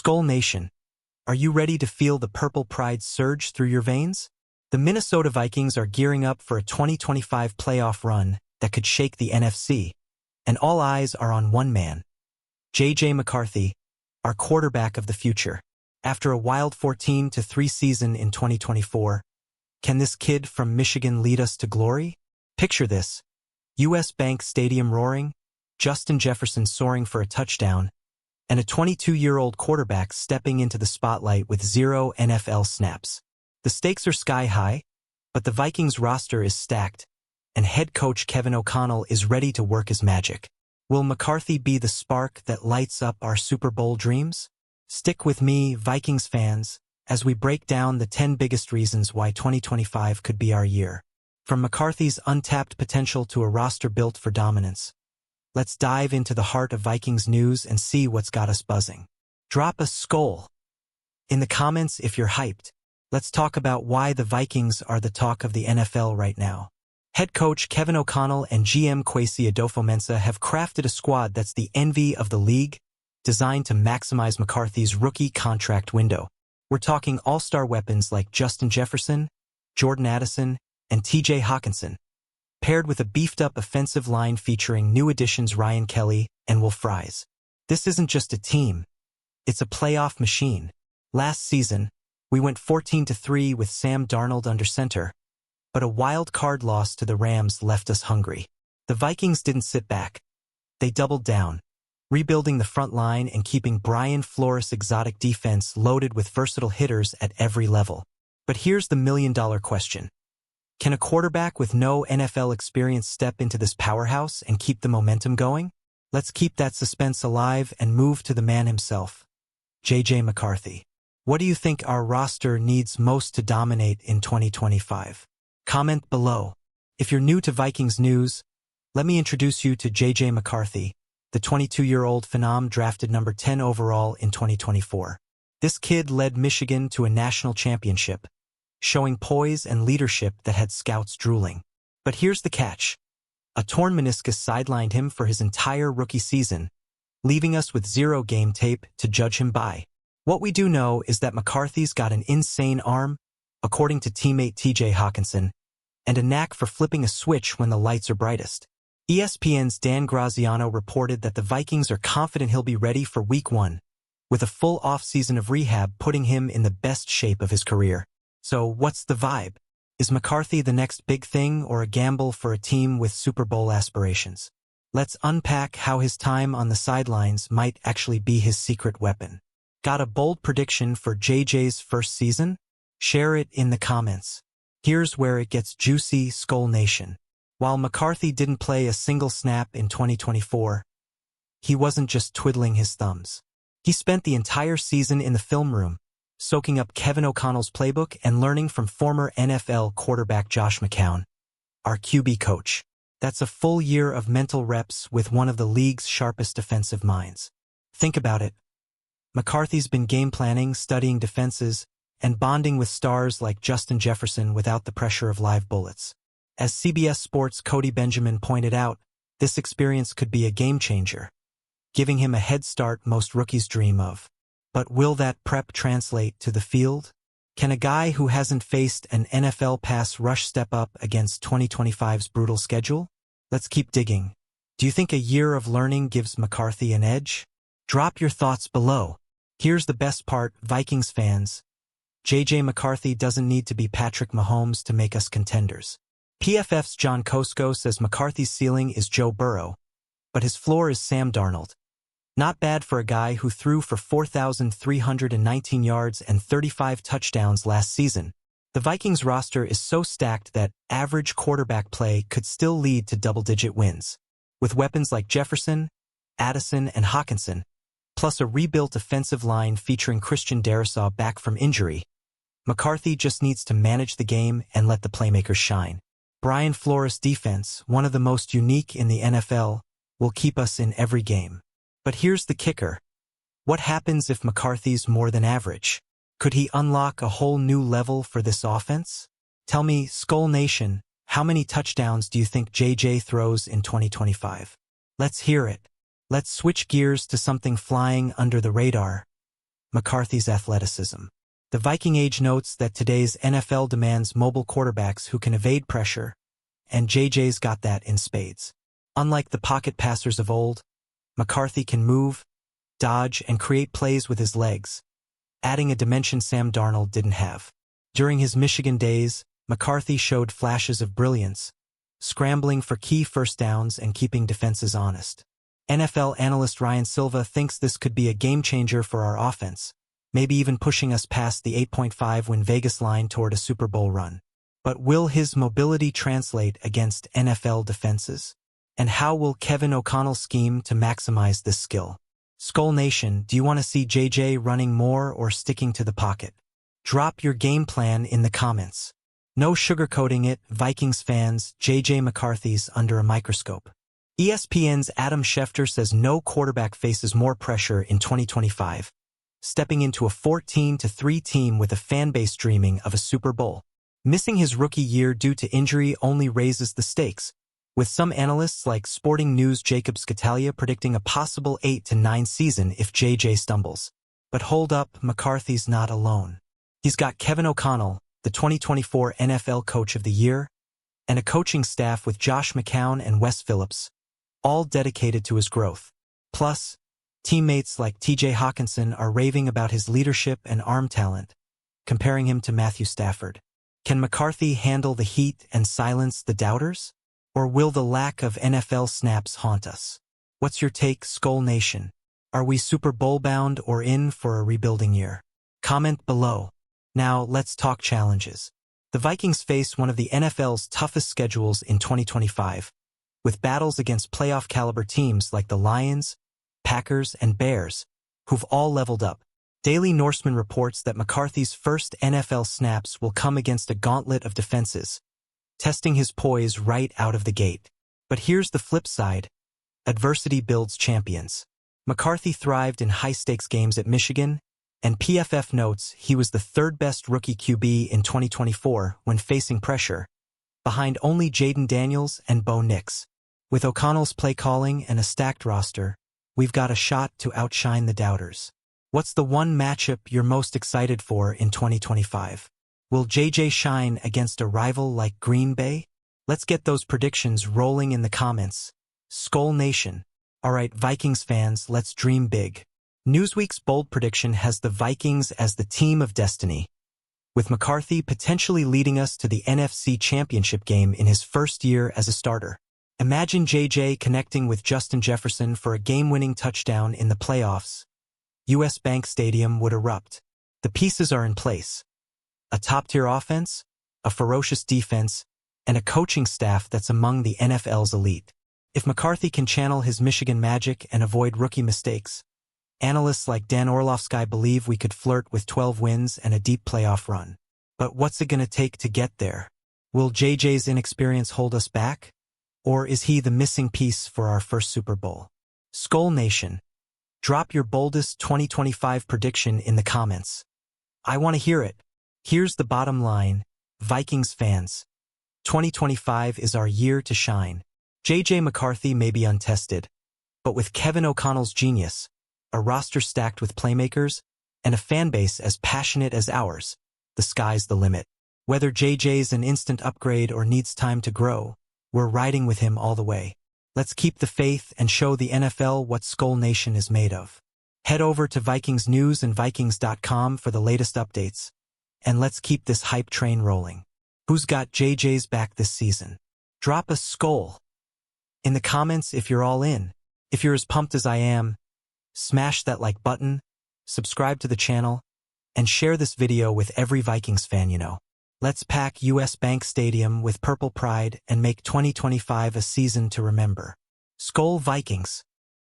Skol Nation, are you ready to feel the purple pride surge through your veins? The Minnesota Vikings are gearing up for a 2025 playoff run that could shake the NFC, and all eyes are on one man, J.J. McCarthy, our quarterback of the future. After a wild 14-3 season in 2024, can this kid from Michigan lead us to glory? Picture this: U.S. Bank Stadium roaring, Justin Jefferson soaring for a touchdown, and a 22-year-old quarterback stepping into the spotlight with 0 NFL snaps. The stakes are sky high, but the Vikings roster is stacked, and head coach Kevin O'Connell is ready to work his magic. Will McCarthy be the spark that lights up our Super Bowl dreams? Stick with me, Vikings fans, as we break down the 10 biggest reasons why 2025 could be our year. From McCarthy's untapped potential to a roster built for dominance, let's dive into the heart of Vikings news and see what's got us buzzing. Drop a Skol in the comments if you're hyped. Let's talk about why the Vikings are the talk of the NFL right now. Head coach Kevin O'Connell and GM Kwesi Adofo-Mensah have crafted a squad that's the envy of the league, designed to maximize McCarthy's rookie contract window. We're talking all-star weapons like Justin Jefferson, Jordan Addison, and TJ Hawkinson, paired with a beefed-up offensive line featuring new additions Ryan Kelly and Will Fries. This isn't just a team, it's a playoff machine. Last season, we went 14-3 with Sam Darnold under center, but a wild card loss to the Rams left us hungry. The Vikings didn't sit back. They doubled down, rebuilding the front line and keeping Brian Flores' exotic defense loaded with versatile hitters at every level. But here's the million-dollar question. Can a quarterback with no NFL experience step into this powerhouse and keep the momentum going? Let's keep that suspense alive and move to the man himself, J.J. McCarthy. What do you think our roster needs most to dominate in 2025? Comment below. If you're new to Vikings news, let me introduce you to J.J. McCarthy, the 22-year-old phenom drafted number 10 overall in 2024. This kid led Michigan to a national championship, showing poise and leadership that had scouts drooling. But here's the catch. A torn meniscus sidelined him for his entire rookie season, leaving us with 0 game tape to judge him by. What we do know is that McCarthy's got an insane arm, according to teammate TJ Hawkinson, and a knack for flipping a switch when the lights are brightest. ESPN's Dan Graziano reported that the Vikings are confident he'll be ready for Week 1, with a full offseason of rehab putting him in the best shape of his career. So what's the vibe? Is McCarthy the next big thing or a gamble for a team with Super Bowl aspirations? Let's unpack how his time on the sidelines might actually be his secret weapon. Got a bold prediction for JJ's first season? Share it in the comments. Here's where it gets juicy, Skol Nation. While McCarthy didn't play a single snap in 2024, he wasn't just twiddling his thumbs. He spent the entire season in the film room, soaking up Kevin O'Connell's playbook and learning from former NFL quarterback Josh McCown, our QB coach. That's a full year of mental reps with one of the league's sharpest defensive minds. Think about it. McCarthy's been game planning, studying defenses, and bonding with stars like Justin Jefferson without the pressure of live bullets. As CBS Sports' Cody Benjamin pointed out, this experience could be a game changer, giving him a head start most rookies dream of. But will that prep translate to the field? Can a guy who hasn't faced an NFL pass rush step up against 2025's brutal schedule? Let's keep digging. Do you think a year of learning gives McCarthy an edge? Drop your thoughts below. Here's the best part, Vikings fans. J.J. McCarthy doesn't need to be Patrick Mahomes to make us contenders. PFF's John Kosko says McCarthy's ceiling is Joe Burrow, but his floor is Sam Darnold. Not bad for a guy who threw for 4,319 yards and 35 touchdowns last season. The Vikings roster is so stacked that average quarterback play could still lead to double-digit wins. With weapons like Jefferson, Addison, and Hawkinson, plus a rebuilt offensive line featuring Christian Darrisaw back from injury, McCarthy just needs to manage the game and let the playmakers shine. Brian Flores' defense, one of the most unique in the NFL, will keep us in every game. But here's the kicker. What happens if McCarthy's more than average? Could he unlock a whole new level for this offense? Tell me, Skol Nation, how many touchdowns do you think JJ throws in 2025? Let's hear it. Let's switch gears to something flying under the radar. McCarthy's athleticism. The Viking Age notes that today's NFL demands mobile quarterbacks who can evade pressure, and JJ's got that in spades. Unlike the pocket passers of old, McCarthy can move, dodge, and create plays with his legs, adding a dimension Sam Darnold didn't have. During his Michigan days, McCarthy showed flashes of brilliance, scrambling for key first downs and keeping defenses honest. NFL analyst Ryan Silva thinks this could be a game-changer for our offense, maybe even pushing us past the 8.5 win Vegas line toward a Super Bowl run. But will his mobility translate against NFL defenses? And how will Kevin O'Connell scheme to maximize this skill? Skol Nation, do you want to see JJ running more or sticking to the pocket? Drop your game plan in the comments. No sugarcoating it, Vikings fans, JJ McCarthy's under a microscope. ESPN's Adam Schefter says no quarterback faces more pressure in 2025, stepping into a 14-3 team with a fan base dreaming of a Super Bowl. Missing his rookie year due to injury only raises the stakes, with some analysts like Sporting News' Jacob Scatalia predicting a possible 8-9 season if JJ stumbles. But hold up, McCarthy's not alone. He's got Kevin O'Connell, the 2024 NFL Coach of the Year, and a coaching staff with Josh McCown and Wes Phillips, all dedicated to his growth. Plus, teammates like TJ Hawkinson are raving about his leadership and arm talent, comparing him to Matthew Stafford. Can McCarthy handle the heat and silence the doubters? Or will the lack of NFL snaps haunt us? What's your take, Skol Nation? Are we Super Bowl bound or in for a rebuilding year? Comment below. Now, let's talk challenges. The Vikings face one of the NFL's toughest schedules in 2025, with battles against playoff-caliber teams like the Lions, Packers, and Bears, who've all leveled up. Daily Norseman reports that McCarthy's first NFL snaps will come against a gauntlet of defenses, testing his poise right out of the gate. But here's the flip side. Adversity builds champions. McCarthy thrived in high-stakes games at Michigan, and PFF notes he was the third-best rookie QB in 2024 when facing pressure, behind only Jaden Daniels and Bo Nix. With O'Connell's play calling and a stacked roster, we've got a shot to outshine the doubters. What's the one matchup you're most excited for in 2025? Will JJ shine against a rival like Green Bay? Let's get those predictions rolling in the comments. Skol Nation. Alright, Vikings fans, let's dream big. Newsweek's bold prediction has the Vikings as the team of destiny, with McCarthy potentially leading us to the NFC Championship game in his first year as a starter. Imagine JJ connecting with Justin Jefferson for a game-winning touchdown in the playoffs. US Bank Stadium would erupt. The pieces are in place. A top-tier offense, a ferocious defense, and a coaching staff that's among the NFL's elite. If McCarthy can channel his Michigan magic and avoid rookie mistakes, analysts like Dan Orlovsky believe we could flirt with 12 wins and a deep playoff run. But what's it going to take to get there? Will JJ's inexperience hold us back? Or is he the missing piece for our first Super Bowl? Skol Nation. Drop your boldest 2025 prediction in the comments. I want to hear it. Here's the bottom line, Vikings fans. 2025 is our year to shine. JJ McCarthy may be untested, but with Kevin O'Connell's genius, a roster stacked with playmakers, and a fanbase as passionate as ours, the sky's the limit. Whether JJ's an instant upgrade or needs time to grow, we're riding with him all the way. Let's keep the faith and show the NFL what Skol Nation is made of. Head over to Vikings News and Vikings.com for the latest updates. And let's keep this hype train rolling. Who's got JJ's back this season? Drop a Skol in the comments if you're all in. If you're as pumped as I am, smash that like button, subscribe to the channel, and share this video with every Vikings fan you know. Let's pack US Bank Stadium with purple pride and make 2025 a season to remember. Skol Vikings!